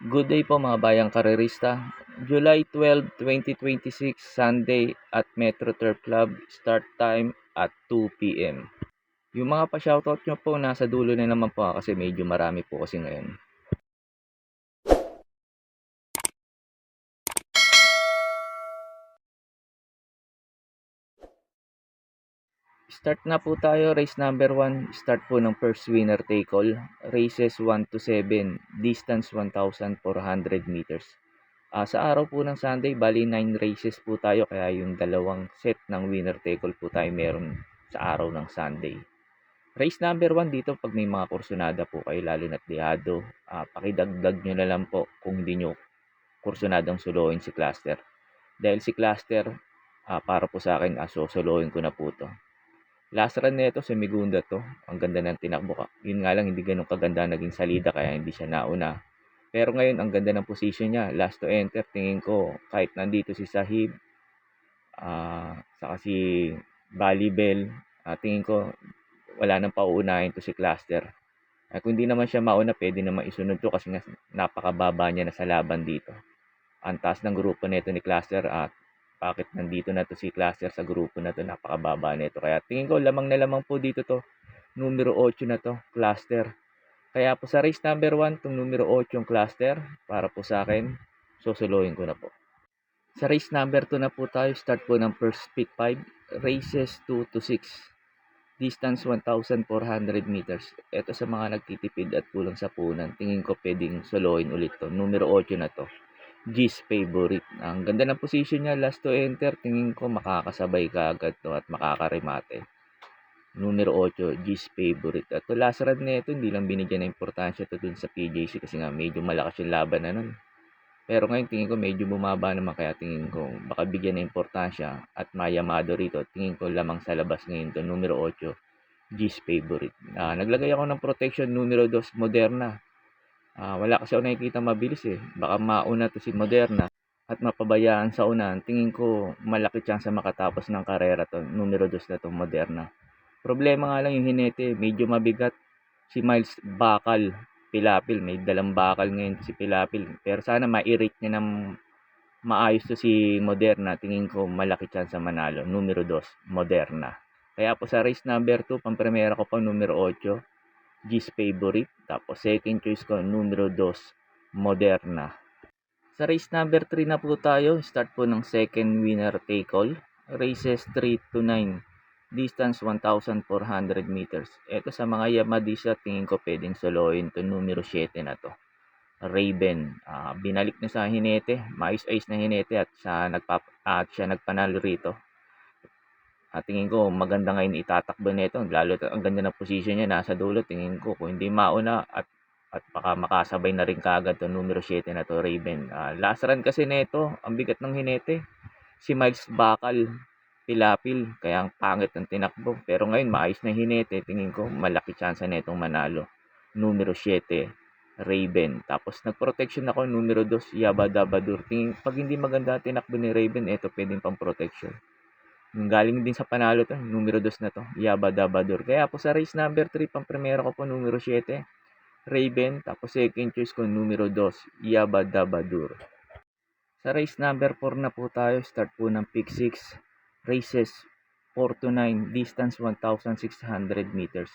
Good day po mga bayang karerista. July 12, 2026, Sunday at Metro Turf Club. Start time at 2 p.m. Yung mga pa-shoutout nyo po, nasa dulo na naman po kasi medyo marami po kasi ngayon. Start na po tayo, race number 1. Start po ng first winner take all. Races 1 to 7, distance 1,400 meters. Sa araw po ng Sunday, bali 9 races po tayo, kaya yung dalawang set ng winner take all po tayo meron sa araw ng Sunday. Race number 1 dito, pag may mga kursunada po kayo, lalo na't dihado, pakidagdag nyo na lang po kung hindi nyo kursunadang suluhin si Cluster. Dahil si Cluster, para po sa akin, sosolohin ko na po to. Last run nito, Semigunda to. Ang ganda ng tinakbo ka. Yun nga lang, hindi ganun kaganda naging salida, kaya hindi siya nauna. Pero ngayon, ang ganda ng position niya. Last to enter, tingin ko, kahit nandito si Sahib, saka si Balibel, tingin ko, wala nang pauunahin to si Cluster. Kung hindi naman siya mauna, pwede naman isunod to kasi nga napakababa niya na sa laban dito. Ang taas ng grupo nito ni Cluster at bakit nandito na to si Cluster sa grupo na to, napakababa nito. Kaya tingin ko lamang na lamang po dito to, numero 8 na to, Cluster. Kaya po sa race number 1, tong numero 8 yung Cluster, para po sa akin, susuluhin ko na po. Sa race number 2 na po tayo, start po ng first pick 5, races 2 to 6. Distance 1,400 meters. Ito sa mga nagtitipid at kulang sa punan, tingin ko pwedeng soloin ulit to. Numero 8 na to. G's favorite. Ang ganda ng position niya, last to enter. Tingin ko makakasabay ka agad to at makakarimate. Numero 8, G's favorite. At to last run nito, hindi lang binigyan ng importansya to dun sa PJC kasi nga medyo malakas yung laban na nun. Pero ngayon tingin ko medyo bumaba naman, kaya tingin ko baka bigyan ng importansya at mayamado rito. Tingin ko lamang sa labas ngayon to, numero 8, G's favorite. Naglagay ako ng protection, numero 2, Moderna. Wala kasi ako nakikita mabilis eh. Baka mauna to si Moderna at mapabayaan sa unahan. Tingin ko malaki chance makatapos ng karera to, numero 2 na to, Moderna. Problema nga lang yung hinete, medyo mabigat. Si Miles bakal, pilapil, may dalang bakal ngayon si pilapil. Pero sana ma-irate niya ng maayos to si Moderna. Tingin ko malaki chance manalo, numero 2, Moderna. Kaya po sa race number 2, pampremera ko pa numero 8, G's favorite. Tapos second choice ko, numero 2, Moderna. Sa race number 3 na po tayo, start po ng second winner take all. Races 3 to 9. Distance 1,400 meters. Ito sa mga Yamadisa, tingin ko pwedeng soloin to, numero 7 na to. Raven. Binalik na sa hinete. Mais-ayos na hinete at siya nagpanalo rito. Tingin ko maganda ngayon itatakbo nito. Lalo ang ganda ng position niya nasa dulo. Tingin ko kung hindi mauna at baka makasabay na rin kaagad to, numero 7 na to, Raven. Last run kasi nito, ang bigat ng hinete. Si Miles bakal, pilapil, kaya ang pangit ng tinakbo. Pero ngayon maayos na hinete, tingin ko malaki chance na itong manalo. Numero 7, Raven. Tapos nag-protection ako, numero 2, Yabadabadur. Tingin pag hindi maganda tinakbo ni Raven, ito pwedeng pang protection. Galing din sa panalo to, numero 2 na to, Yabadabadur. Kaya po sa race number 3, pang primero ko po numero 7, Raven. Tapos second choice ko numero 2, Yabadabadur. Sa race number 4 na po tayo, start po ng pick 6, races 4 to 9, distance 1,600 meters.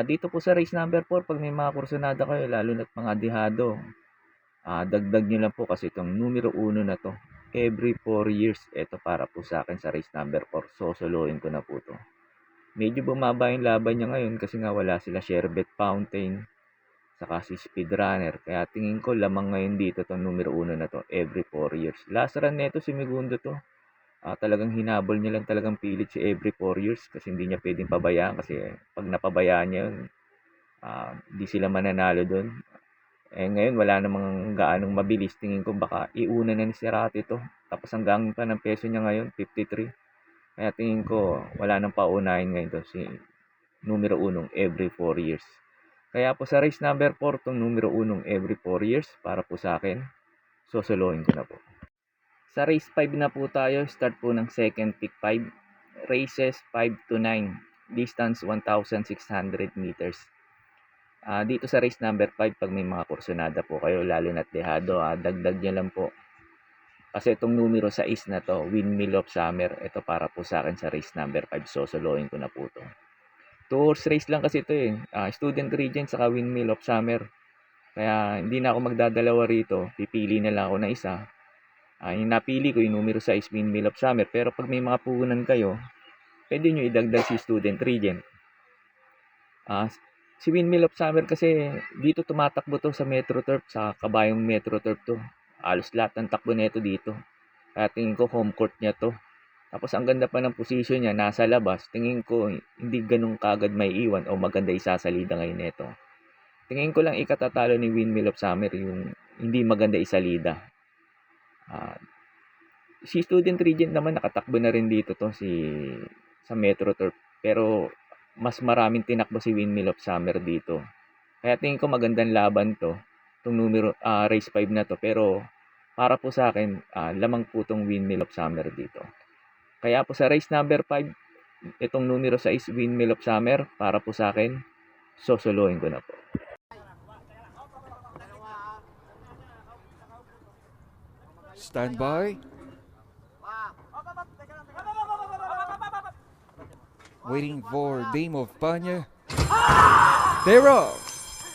Dito po sa race number 4, pag may mga kursunada kayo, lalo na't mga dihado, dagdag nyo lang po kasi itong numero 1 na to. Every 4 years, ito para po sa akin sa race number 4. Sosolohin ko na po to. Medyo bumaba yung laban niya ngayon kasi nga wala sila Sherbet Fountain, saka si Speedrunner. Kaya tingin ko lamang ngayon dito itong numero 1 na to, every 4 years. Last run nito si Segundo to. Talagang hinabol niya lang talagang pilit si every 4 years kasi hindi niya pwedeng pabayaan kasi pag napabayaan niya yun, di sila mananalo doon. Ngayon wala namang gaanong mabilis. Tingin ko baka iuna na ni Cerati to. Tapos hanggang pa ng peso niya ngayon, 53. Kaya tingin ko wala nang paunahin ngayon to si numero 1 every 4 years. Kaya po sa race number 4, tong numero 1 every 4 years, para po sa akin, sosolohin ko na po. Sa race 5 na po tayo, start po ng second pick 5, races 5 to 9, distance 1,600 meters. Dito sa race number 5, 'pag may mga kursunada po kayo lalo na't dehado, dagdag niyo lang po. Kasi itong numero 6 na 'to, Windmill of Summer, ito para po sa akin sa race number 5, sosolohin ko na po 'to. 2 horse race lang kasi ito, Student Regent saka Windmill of Summer. Kaya hindi na ako magdadalawa rito, pipili na lang ako ng isa. Yung napili ko yung numero 6, Windmill of Summer, pero 'pag may mga puhunan kayo, puwede niyo idagdag si Student Regent. Si Windmill of Summer kasi dito tumatakbo 'to sa Metro Turf, sa kabayong Metro Turf 'to. Halos lahat ng takbo nito dito. Kaya tingin ko home court niya 'to. Tapos ang ganda pa ng position niya, nasa labas. Tingin ko hindi gano'n kaagad maiiwan o maganda isasalida ngayon nito. Tingin ko lang ikatatalo ni Windmill of Summer yung hindi maganda isalida. Si Student Regent naman nakatakbo na rin dito sa Metro Turf. Pero mas maraming tinakbo si Windmill of Summer dito. Kaya tingin ko magandang laban 'to, race 5 na 'to. Pero para po sa akin, lamang po 'tong Windmill of Summer dito. Kaya po sa race number 5, itong numero 6, Windmill of Summer, para po sa akin, sosolohin ko na po. Stand by. Waiting for Dame of Panya. They're off.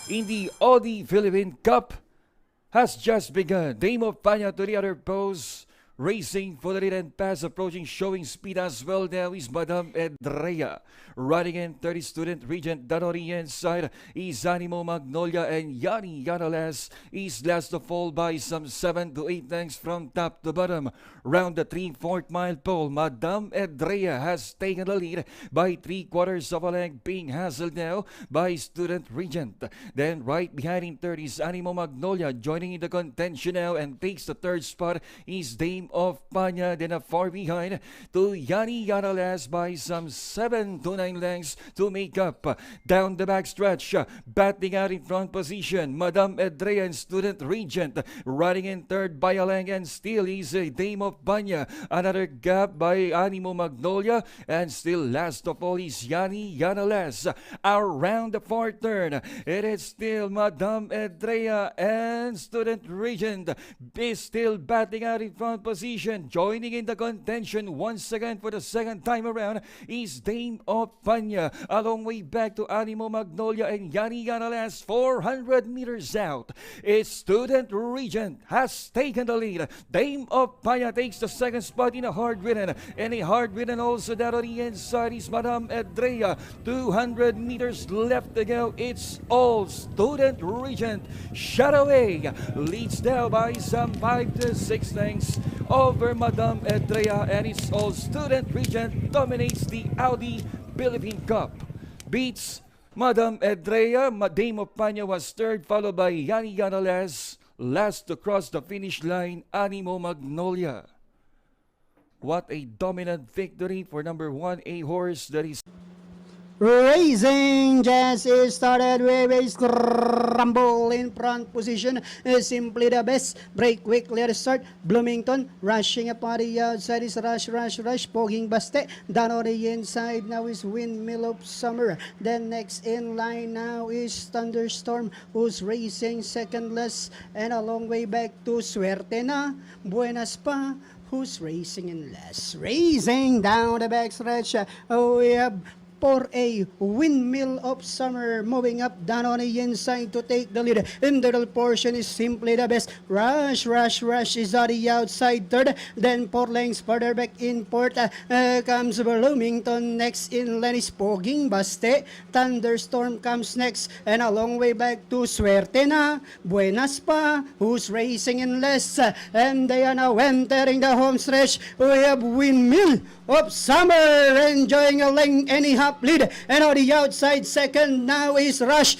In the Audi Philippine Cup has just begun. Dame of Panya to the other pose. Racing for the lead and pass, approaching, showing speed as well now is Madame Edrea. Riding in 30 Student Regent, down on the inside is Animo Magnolia, and Yanni Yanales is last to fall by some 7 to 8 lengths from top to bottom. Round the 3/4 mile pole, Madame Edrea has taken the lead by 3/4 of a length, being hassled now by Student Regent. Then right behind in 30 is Animo Magnolia, joining in the contention now and takes the third spot is Dame of Panya. Then far behind to Yanni Yanales by some 7 to 9 lengths to make up. Down the backstretch, batting out in front position, Madame Edrea and Student Regent. Riding in third by a length and still is a Dame of Panya. Another gap by Animo Magnolia, and still last of all is Yanni Yanales. Around the fourth turn, it is still Madame Edrea and Student Regent is still batting out in front position. Joining in the contention once again for the second time around is Dame of Panya. A long way back to Animo Magnolia and Yanni Yanales, 400 meters out. It's Student Regent has taken the lead. Dame of Panya takes the second spot in a hard-ridden. And a hard-ridden also down on the inside is Madame Edrea. 200 meters left to go. It's all Student Regent. Shadowway leads now by some 5 to 6 lengths over Madame Edrea, and it's all Student Regent dominates the Audi Philippine Cup. Beats Madame Edrea. Dame of Panya was third, followed by Yanni Yanales. Last to cross the finish line, Animo Magnolia. What a dominant victory for number 1, a horse that is Racing just started with a scramble in front position. Simply the best. Break quickly at the start. Bloomington rushing upon the outside is Rush. Poging Baste. Down on the inside now is Windmill of Summer. Then next in line now is Thunderstorm, who's racing secondless. And a long way back to Suerte na. Buenas pa, who's racing in last. Racing down the backstretch. We have for a Windmill of Summer moving up down on the inside to take the lead. In the middle portion is Simply the Best. Rush is on the outside third. Then 4 lengths further back in port comes Bloomington. Next in line is Poging Baste. Thunderstorm comes next, and a long way back to Suerte na. Buenas pa, who's racing in less, and they are now entering the home stretch. We have Windmill of Summer enjoying a length and a half lead, and on the outside second now is Rush,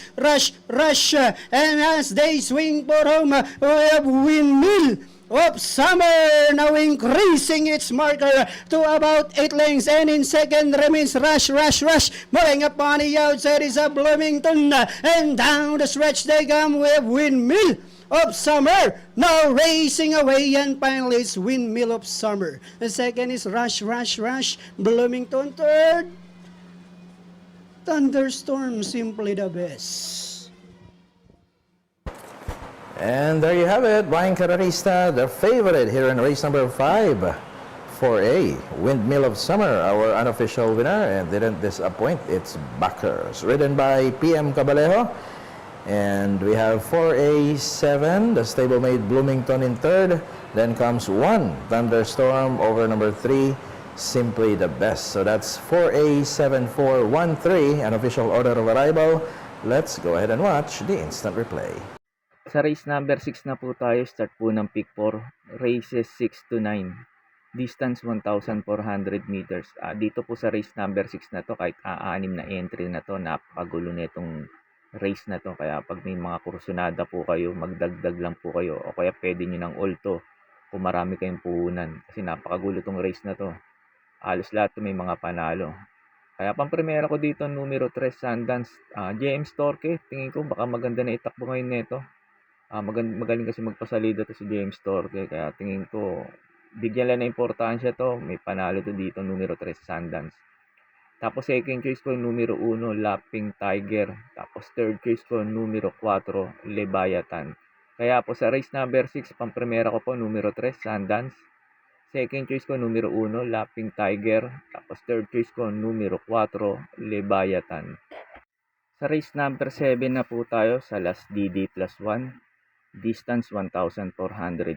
and as they swing for home, we have Windmill of Summer now increasing its marker to about 8 lengths, and in second remains Rush. Moving up on the outside is a Bloomington, and down the stretch they come with Windmill of Summer now racing away, and finally it's Windmill of Summer. The second is Rush. Bloomington third. Thunderstorm, Simply the Best. And there you have it, Blind Carrerista, the favorite here in race number 5, 4A, Windmill of Summer, our unofficial winner, and didn't disappoint. It's Backers, ridden by PM Cabalejo. And we have 4A7, the stablemate Bloomington in third. Then comes 1, Thunderstorm, over number 3, Simply the Best. So that's 4A7413, an official order of arrival. Let's go ahead and watch the instant replay. Sa race number 6 na po tayo, start po ng pick 4, races 6 to 9, distance 1,400 meters. Dito po sa race number 6 na to, kahit aanim na entry na to, napakagulo nitong race na to. Kaya pag may mga kursunada po kayo, magdagdag lang po kayo, o kaya pwede nyo ng ulto kung marami kayong puhunan, kasi napakagulo tong race na to. Halos lahat to may mga panalo. Kaya pang-primera ko dito, numero 3, Sundance. James Torque, tingin ko baka maganda na itakbo ngayon nito. Magaling kasi magpasalida to si James Torque, kaya tingin ko bigyan lang na importansya to, may panalo to dito, numero 3, Sundance. Tapos second choice ko, numero 1, Lapping Tiger. Tapos third choice ko, numero 4, Leviathan. Kaya po sa race number 6, pang-primera ko po, numero 3, Sundance. Second choice ko, numero 1, Lapping Tiger. Tapos third choice ko, numero 4, Leviathan. Sa race number 7 na po tayo, sa last DD plus 1, distance 1,400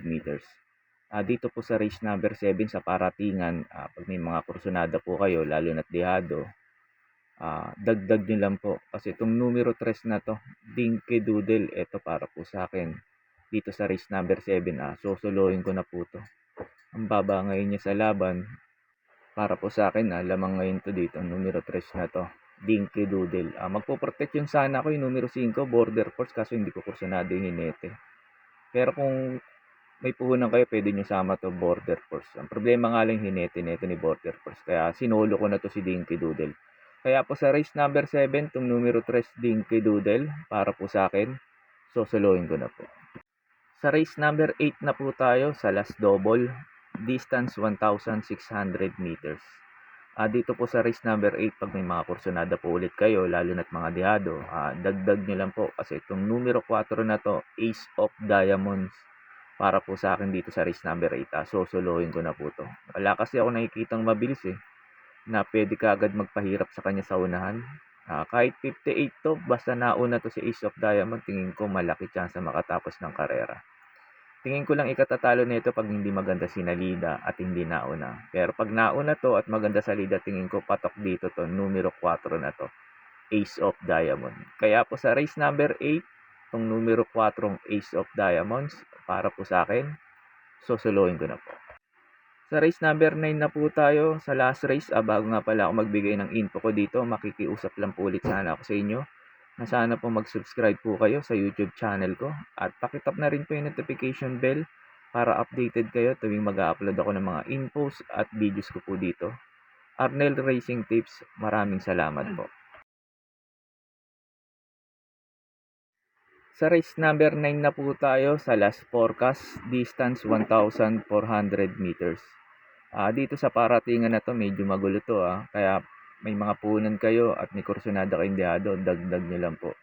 meters. Dito po sa race number 7 sa paratingan, pag may mga kursunada po kayo, lalo na't dihado, dagdag nyo lang po. Kasi itong numero 3 na to, Dinky Doodle, ito para po sa akin. Dito sa race number 7, susuluhin ko na po to. Ang baba ngayon niya sa laban, para po sa akin, lamang ngayon to dito, numero 3 na to, Dinky Doodle. Magpo-protect yung sana ko yung numero 5, Border Force, kaso hindi ko kursunado yung hinete. Pero kung may puhunan kayo, pwede nyo sama to, Border Force. Ang problema nga lang hinete ni Border Force. Kaya sinolo ko na to si Dinky Doodle. Kaya po sa race number 7, itong numero 3, Dinky Doodle, para po sa akin, susuluhin ko na po. Sa race number 8 na po tayo, sa last double, distance 1,600 meters. Dito po sa race number 8, pag may mga kursunada po ulit kayo, lalo na't mga dihado, dagdag nyo lang po. Kasi itong numero 4 na to, Ace of Diamonds, para po sa akin dito sa race number 8. Susuluhin ko na po to. Wala kasi ako nakikitang mabilis na pwede ka agad magpahirap sa kanya sa unahan. Kahit 58 to, basta nauna to si Ace of Diamond, tingin ko malaki chance makatapos ng karera. Tingin ko lang ikatatalo nito pag hindi maganda sinalida at hindi nauna. Pero pag nauna to at maganda salida, tingin ko patok dito to, numero 4 na to, Ace of Diamond. Kaya po sa race number 8, itong numero 4, Ace of Diamonds, para po sa akin, susuluhin ko na po. Sa race number 9 na po tayo, sa last race. Bago nga pala ako magbigay ng info ko dito, makikiusap lang po ulit sana ako sa inyo na sana po mag-subscribe po kayo sa YouTube channel ko at pakitap na rin po yung notification bell para updated kayo tuwing mag-upload ako ng mga infos at videos ko po dito. Arnel Racing Tips, maraming salamat po. Sa race number 9 na po tayo, sa last forecast, distance 1,400 meters. Dito sa paratingan na to, medyo magulo to, kaya may mga punan kayo at may kursunada kayong dihado, dagdag nyo lang po.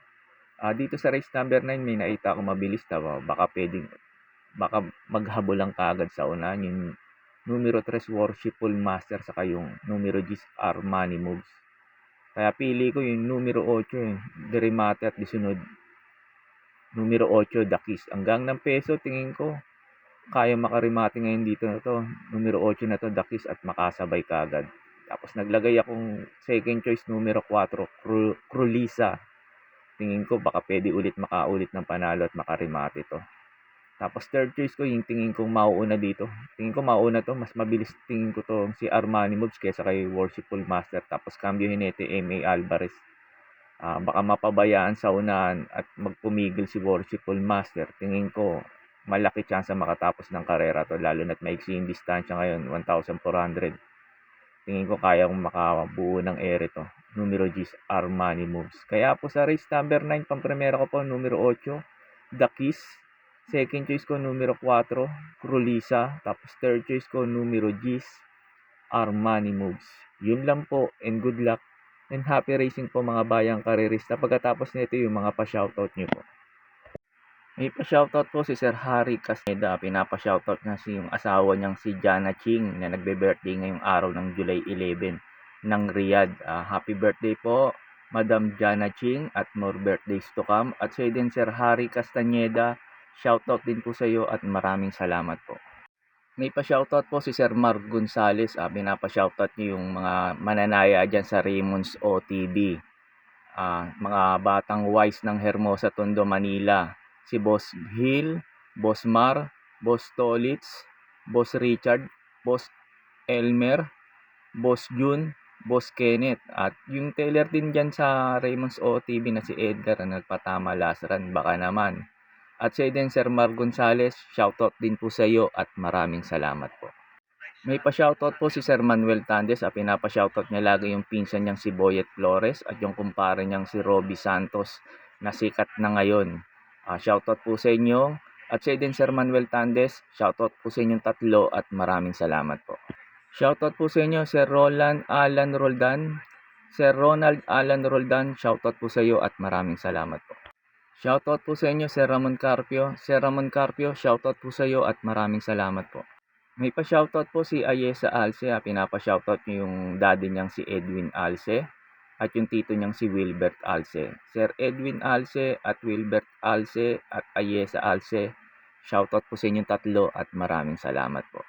Dito sa race number 9, may nakita ako mabilis na baka maghabol lang kaagad sa unahan, yung numero 3, Worshipful Master, saka yung numero 10, Armani Moves. Kaya pili ko yung numero 8, Derimate, at disunod numero 8, The Kiss. Hanggang ng peso, tingin ko kaya makarimati ngayon dito na to, numero 8 na to, The Kiss, at makasabay kaagad. Tapos naglagay akong second choice, numero 4, Crulisa. Tingin ko baka pwede makaulit ng panalo at makarimati to. Tapos third choice ko, yung tingin kong mauuna dito. Tingin ko mauuna to, mas mabilis tingin ko to si Armani Moves kaysa kay Worshipful Master. Tapos cambio hinete, M.A. Alvarez. Baka mapabayaan sa unahan at magpumigil si Worshipful Master. Tingin ko malaki chance makatapos ng karera to, lalo na't maiksi yung distansya ngayon, 1,400. Tingin ko kaya kong makabuo ng ere to, numero 10, Armani Moves. Kaya po sa race number 9, pang-primera ko po, numero 8, The Kiss. Second choice ko, numero 4, Crulisa. Tapos third choice ko, numero 10, Armani Moves. Yun lang po, and good luck and happy racing po mga bayang karerista. Pagkatapos nito, yung mga pa-shoutout nyo po. May pa-shoutout po si Sir Harry Casneda, pinapa-shoutout niya yung asawa niyang si Jana Ching na nagbe-birthday ngayong araw ng July 11 ng Riyadh. Happy birthday po, Madam Jana Ching, at more birthdays to come. At sa din Sir Harry Castaneda, shoutout din po sa iyo at maraming salamat po. May pa-shoutout po si Sir Mark Gonzales, pinapa-shoutout niyo yung mga mananaya dyan sa Raymond's OTB. Mga batang wise ng Hermosa, Tondo, Manila. Si Boss Hill, Boss Mar, Boss Tolitz, Boss Richard, Boss Elmer, Boss Jun, Boss Kenneth. At yung teller din dyan sa Raymond's OTB na si Edgar na nagpatama last run, baka naman. At sa din Sir Mar Gonzales, shoutout din po sa iyo at maraming salamat po. May pa-shoutout po si Sir Manuel Tandes, pinapa-shoutout niya lagi yung pinsan niyang si Boyet Flores at yung kumpare niyang si Robbie Santos na sikat na ngayon. Shoutout po sa inyo. At sa din Sir Manuel Tandes, shoutout po sa inyong tatlo at maraming salamat po. Shoutout po sa inyo Sir Roland Alan Roldan. Sir Ronald Alan Roldan, shoutout po sa iyo at maraming salamat po. Shoutout po sa inyo Sir Ramon Carpio. Sir Ramon Carpio, shoutout po sa iyo at maraming salamat po. May pa-shoutout po si Ayesa Alce, pinapa-shoutout niyo yung daddy niyang si Edwin Alce at yung tito niyang si Wilbert Alce. Sir Edwin Alce at Wilbert Alce at Ayesa Alce, shoutout po sa inyong tatlo at maraming salamat po.